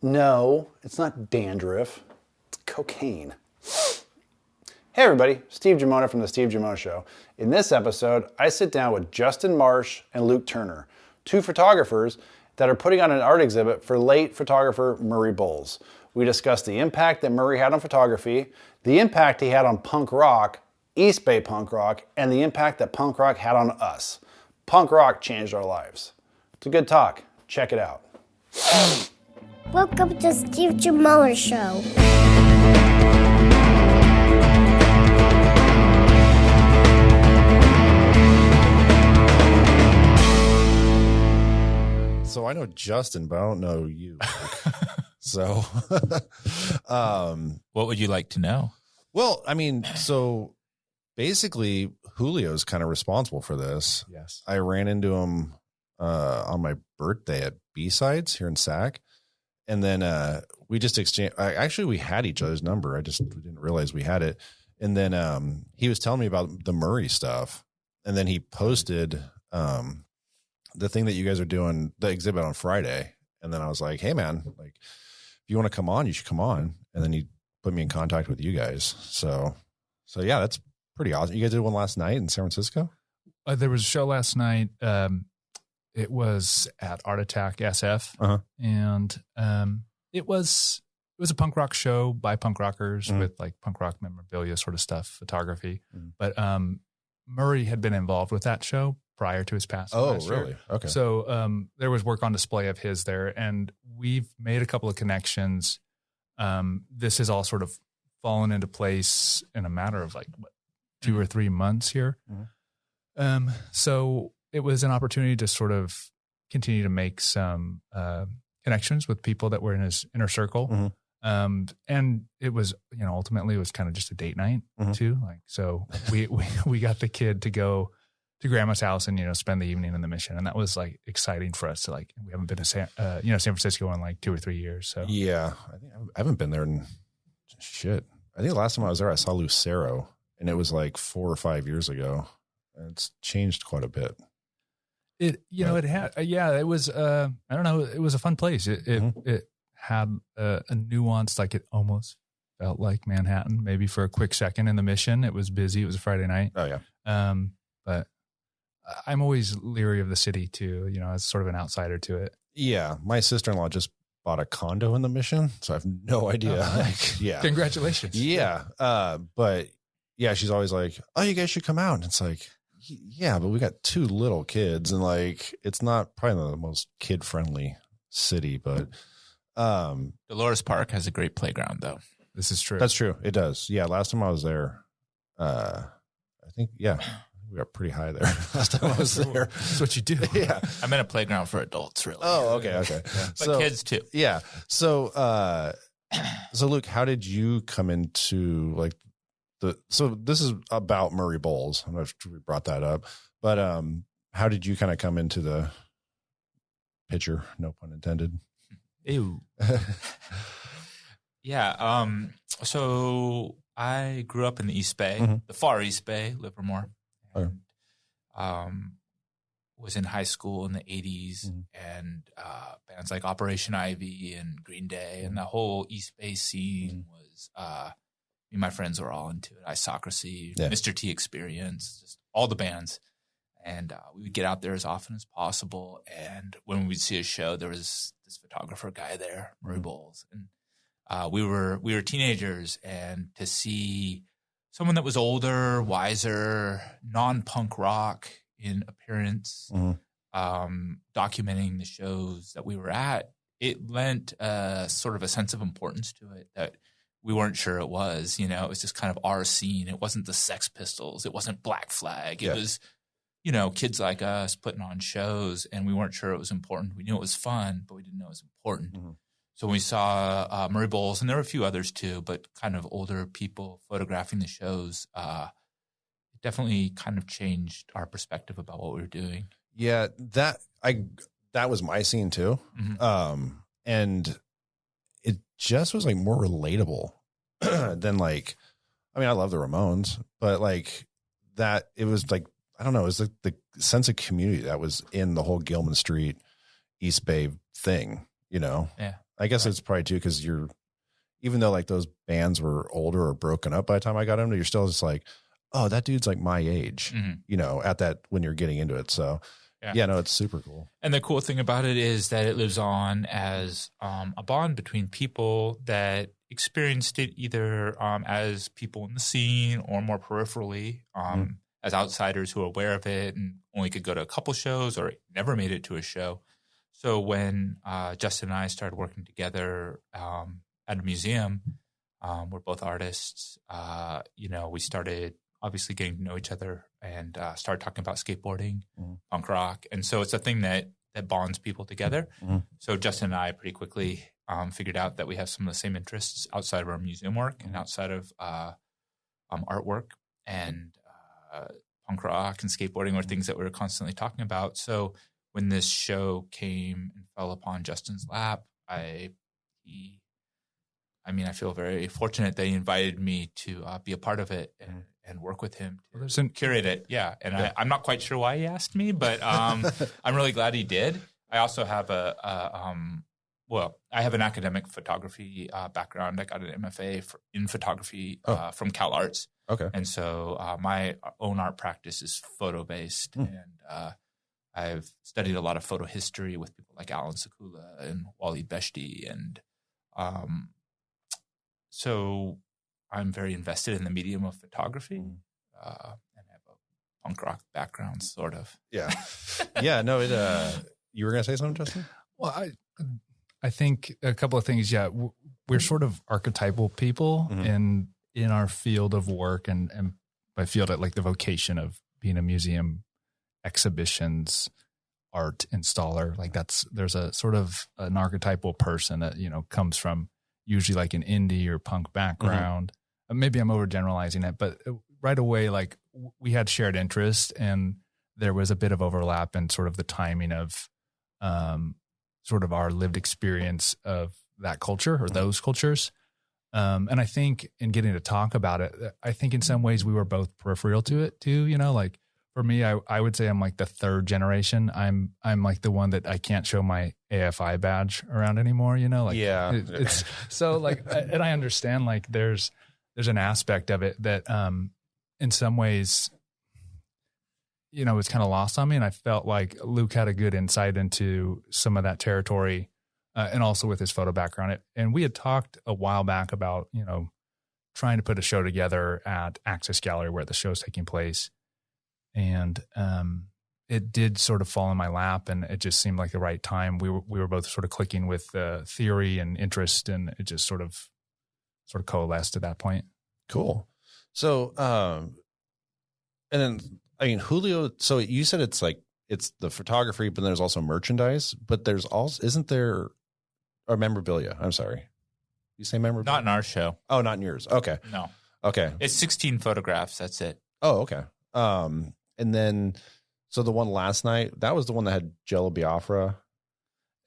No, it's not dandruff. It's cocaine. Hey everybody, Steve Giammona from The Steve Giammona Show. In this episode, I sit down with Justin Marsh and Luke Turner, two photographers that are putting on an art exhibit for late photographer Murray Bowles. We discuss the impact that Murray had on photography, the impact he had on punk rock, East Bay punk rock, and the impact that punk rock had on us. Punk rock changed our lives. It's a good talk. Check it out. Welcome to Steve Giammona Show. So I know Justin, but I don't know you. So, what would you like to know? Well, I mean, so basically Julio's kind of responsible for this. Yes. I ran into him on my birthday at B-Sides here in Sac. And then we just exchanged. Actually, we had each other's number. We didn't realize we had it. And then he was telling me about the Murray stuff. And then he posted the thing that you guys are doing, the exhibit on Friday. And then I was like, hey, man, like, if you want to come on, you should come on. And then he put me in contact with you guys. So yeah, that's pretty awesome. You guys did one last night in San Francisco? There was a show last night. It was at Art Attack SF, and it was a punk rock show by punk rockers with like punk rock memorabilia sort of stuff, photography. But Murray had been involved with that show prior to his passing. Oh, last really? year. Okay. So there was work on display of his there, and we've made a couple of connections. This has all sort of fallen into place in a matter of like 2 or 3 months here. So it was an opportunity to sort of continue to make some connections with people that were in his inner circle. And it was, ultimately it was kind of just a date night too. Like, so we got the kid to go to grandma's house and, spend the evening in the Mission. And that was like exciting for us to like, we haven't been to San Francisco in like 2 or 3 years. So yeah, I haven't been there in shit. I think the last time I was there, I saw Lucero and it was like 4 or 5 years ago. And it's changed quite a bit. It had, it was, I don't know. It was a fun place. It had a nuance, like it almost felt like Manhattan, maybe for a quick second in the Mission. It was busy. It was a Friday night. Oh yeah. But I'm always leery of the city too, as sort of an outsider to it. Yeah. My sister-in-law just bought a condo in the Mission. So I have no idea. Oh, nice. Yeah. Congratulations. Yeah. But yeah, she's always like, oh, you guys should come out. And it's like, yeah, but we got 2 little kids and like, it's not probably the most kid friendly city, but, Dolores Park has a great playground though. This is true. That's true. It does. Yeah. Last time I was there, I think, yeah, we got pretty high there last time I was there. That's what you do. Yeah. I meant a playground for adults, really. Oh, okay. Okay. But kids too. Yeah. So Luke, how did you come into like so this is about Murray Bowles. I'm not sure we brought that up, but how did you kind of come into the picture? No pun intended. Ew. Yeah. So I grew up in the East Bay, the far East Bay, Livermore. And, was in high school in the 80s and bands like Operation Ivy and Green Day and the whole East Bay scene was me and my friends were all into it. Isocracy, Mr. T Experience, just all the bands. And we would get out there as often as possible. And when we'd see a show, there was this photographer guy there, Murray Bowles. And we were teenagers, and to see someone that was older, wiser, non-punk rock in appearance, documenting the shows that we were at, it lent sort of a sense of importance to it that we weren't sure it was. It was just kind of our scene. It wasn't the Sex Pistols. It wasn't Black Flag. It was, kids like us putting on shows, and we weren't sure it was important. We knew it was fun, but we didn't know it was important. So when we saw Murray Bowles, and there were a few others too, but kind of older people photographing the shows, it definitely kind of changed our perspective about what we were doing. Yeah, that was my scene too. And it just was like more relatable than like, I mean, I love the Ramones, but like that, it was like, I don't know, it was like the sense of community that was in the whole Gilman Street, East Bay thing, you know? Yeah. I guess it's probably too because even though like those bands were older or broken up by the time I got into, you're still just like, oh, that dude's like my age, at that when you're getting into it. So yeah, no, it's super cool. And the cool thing about it is that it lives on as a bond between people that experienced it either as people in the scene or more peripherally as outsiders who are aware of it and only could go to a couple shows or never made it to a show. So when Justin and I started working together at a museum, we're both artists, we started obviously getting to know each other and started talking about skateboarding, punk rock. And so it's a thing that bonds people together. So Justin and I pretty quickly figured out that we have some of the same interests outside of our museum work and outside of artwork, and punk rock and skateboarding were things that we were constantly talking about. So when this show came and fell upon Justin's lap, I feel very fortunate that he invited me to be a part of it and work with him to curate it. Yeah. And I'm not quite sure why he asked me, but I'm really glad he did. I also have I have an academic photography background. I got an MFA in photography from Cal Arts. Okay. And so my own art practice is photo-based. And I've studied a lot of photo history with people like Alan Sekula and Waleed Beshti. And so I'm very invested in the medium of photography and have a punk rock background, sort of. Yeah. Yeah. No, you were going to say something, Justin? Well, I think a couple of things. Yeah. We're sort of archetypal people in our field of work, and by field, like the vocation of being a museum, exhibitions, art installer. Like there's a sort of an archetypal person that, comes from usually like an indie or punk background. Maybe I'm overgeneralizing it, but right away, like we had shared interest and there was a bit of overlap in sort of the timing of sort of our lived experience of that culture or those cultures. And I think in getting to talk about it, I think in some ways we were both peripheral to it too, like for me, I would say I'm like the third generation. I'm like the one that I can't show my AFI badge around anymore, like it's so like, and I understand like there's an aspect of it that in some ways, it's kind of lost on me. And I felt like Luke had a good insight into some of that territory and also with his photo background. And we had talked a while back about, trying to put a show together at Access Gallery where the show's taking place. And it did sort of fall in my lap, and it just seemed like the right time. We were both sort of clicking with theory and interest, and it just sort of coalesced at that point. Cool. So, and then Julio. So you said it's the photography, but there's also merchandise. But there's also isn't there a memorabilia? I'm sorry, you say memorabilia? Not in our show. Oh, not in yours. Okay. No. Okay. It's 16 photographs. That's it. Oh, okay. And then, so the one last night, that was the one that had Jello Biafra,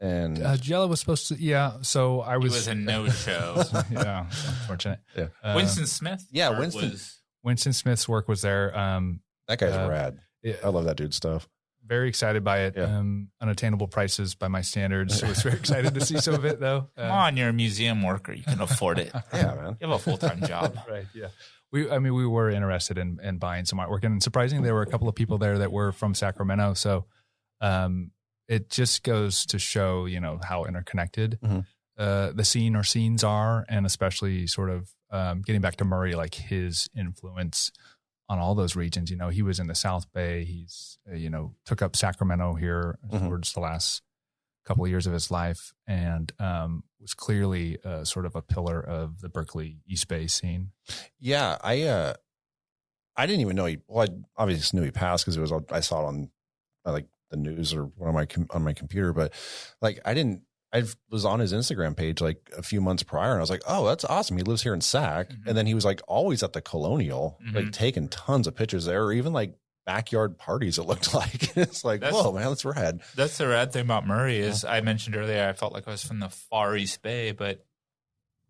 and Jello was supposed to, So it was a no-show. Yeah, unfortunate. Yeah. Winston Smith. Yeah, Winston Smith's work was there. That guy's rad. I love that dude's stuff. Very excited by it. Yeah. Unattainable prices by my standards. I was very excited to see some of it, though. Come on, you're a museum worker. You can afford it. Yeah, man. You have a full-time job. Right. Yeah. We were interested in buying some artwork, and surprisingly, there were a couple of people there that were from Sacramento. So, it just goes to show, how interconnected the scene or scenes are, and especially sort of getting back to Murray, like his influence on all those regions. He was in the South Bay. He's took up Sacramento here towards the last couple of years of his life, and was clearly sort of a pillar of the Berkeley East Bay scene. Yeah, I didn't even know I obviously knew he passed because I saw it on like the news or on my computer, but like I was on his Instagram page like a few months prior, and I was like, oh, that's awesome. He lives here in Sac, and then he was like always at the Colonial, like taking tons of pictures there, or even like backyard parties, it looked like. It's like, whoa, man, that's rad. That's the rad thing about Murray is I mentioned earlier I felt like I was from the far East Bay, but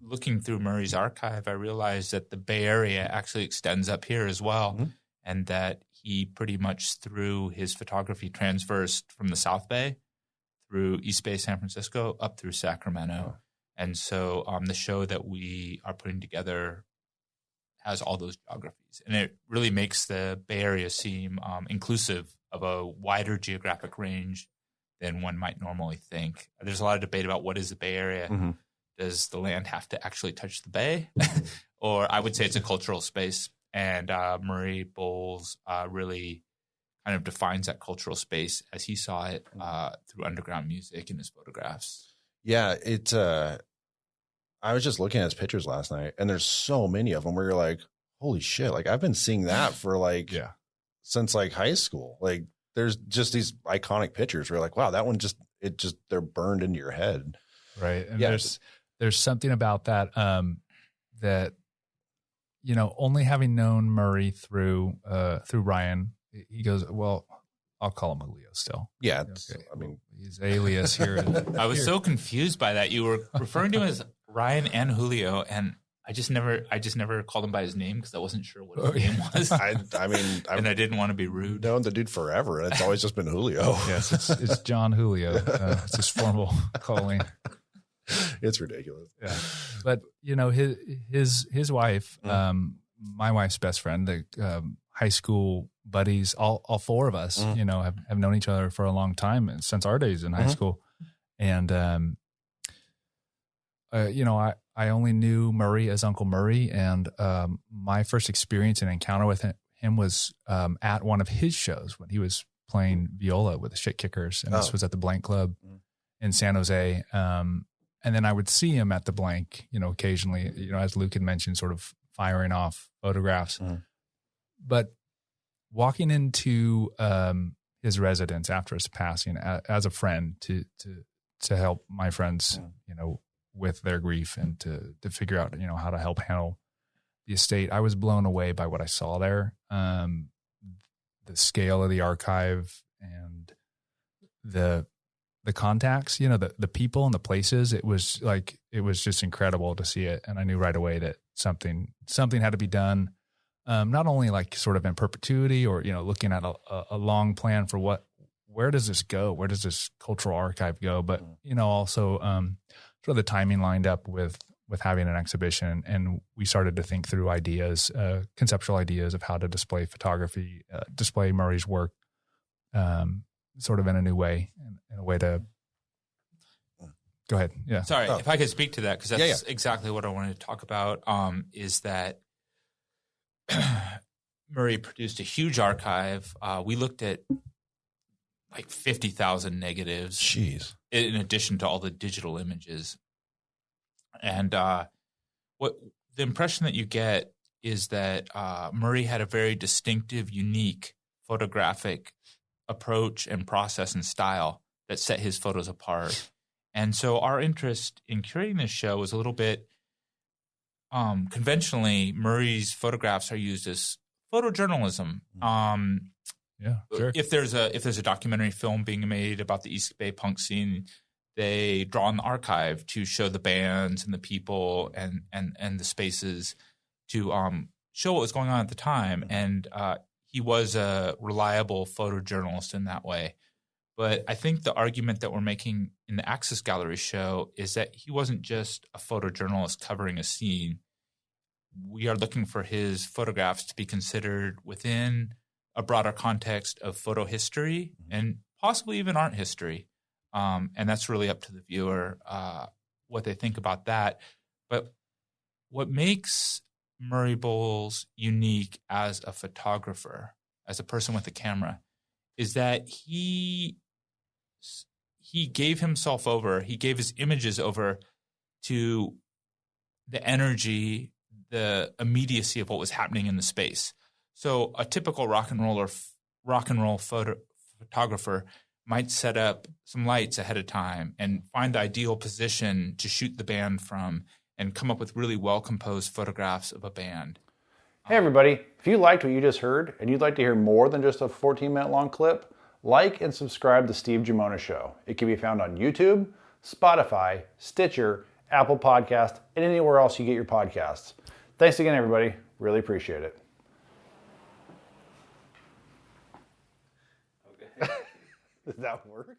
looking through Murray's archive, I realized that the Bay Area actually extends up here as well, and that he pretty much through his photography transversed from the South Bay through East Bay, San Francisco, up through Sacramento. And so the show that we are putting together has all those geographies. And it really makes the Bay Area seem inclusive of a wider geographic range than one might normally think. There's a lot of debate about what is the Bay Area. Mm-hmm. Does the land have to actually touch the bay? Or I would say it's a cultural space. And Murray Bowles really kind of defines that cultural space as he saw it through underground music in his photographs. Yeah, I was just looking at his pictures last night, and there's so many of them where you're like, holy shit, like I've been seeing that for since like high school. Like there's just these iconic pictures where you're like, wow, that one they're burned into your head. Right. And there's something about that that, only having known Murray through Ryan, he goes, well, I'll call him Julio still. Yeah. Okay. I mean, his alias here. I was so confused by that. You were referring to him as Ryan and Julio, and I just never called him by his name because I wasn't sure what his name was. I mean, and I didn't want to be rude. Known the dude forever, and it's always just been Julio. Yes, it's John Julio. It's his formal calling. It's ridiculous. Yeah, but his wife, my wife's best friend, the high school buddies, all four of us, have known each other for a long time since our days in high school, and I only knew Murray as Uncle Murray, and my first experience and encounter with him was at one of his shows when he was playing viola with the Shit Kickers, and this was at the Blank Club in San Jose. And then I would see him at the Blank, occasionally, as Luke had mentioned, sort of firing off photographs. But walking into his residence after his passing as a friend to help my friends, with their grief and to figure out, how to help handle the estate, I was blown away by what I saw there. The scale of the archive and the contacts, the people and the places, it was just incredible to see it. And I knew right away that something had to be done. Not only like sort of in perpetuity or, looking at a long plan for where does this go? Where does this cultural archive go? But, also sort of the timing lined up with having an exhibition. And we started to think through ideas, conceptual ideas of how to display photography, display Murray's work, sort of in a new way, in a way to go ahead. Yeah. Sorry, if I could speak to that, because that's exactly what I wanted to talk about, is that Murray produced a huge archive. We looked at like 50,000 negatives. Jeez. In addition to all the digital images. And what the impression that you get is that Murray had a very distinctive, unique photographic approach and process and style that set his photos apart. And so our interest in curating this show was a little bit conventionally, Murray's photographs are used as photojournalism. Yeah, sure. If there's a documentary film being made about the East Bay punk scene, they draw on the archive to show the bands and the people and the spaces to show what was going on at the time. And he was a reliable photojournalist in that way. But I think the argument that we're making in the Access Gallery show is that he wasn't just a photojournalist covering a scene. We are looking for his photographs to be considered within a broader context of photo history and possibly even art history. And that's really up to the viewer what they think about that. But what makes Murray Bowles unique as a photographer, as a person with a camera, is that he gave himself over, he gave his images over to the energy, the immediacy of what was happening in the space. So a typical rock and roll photographer might set up some lights ahead of time and find the ideal position to shoot the band from and come up with really well-composed photographs of a band. Hey everybody, if you liked what you just heard and you'd like to hear more than just a 14-minute long clip, like and subscribe to Steve Giammona Show. It can be found on YouTube, Spotify, Stitcher, Apple Podcast, and anywhere else you get your podcasts. Thanks again, everybody. Really appreciate it. Okay. Does that work?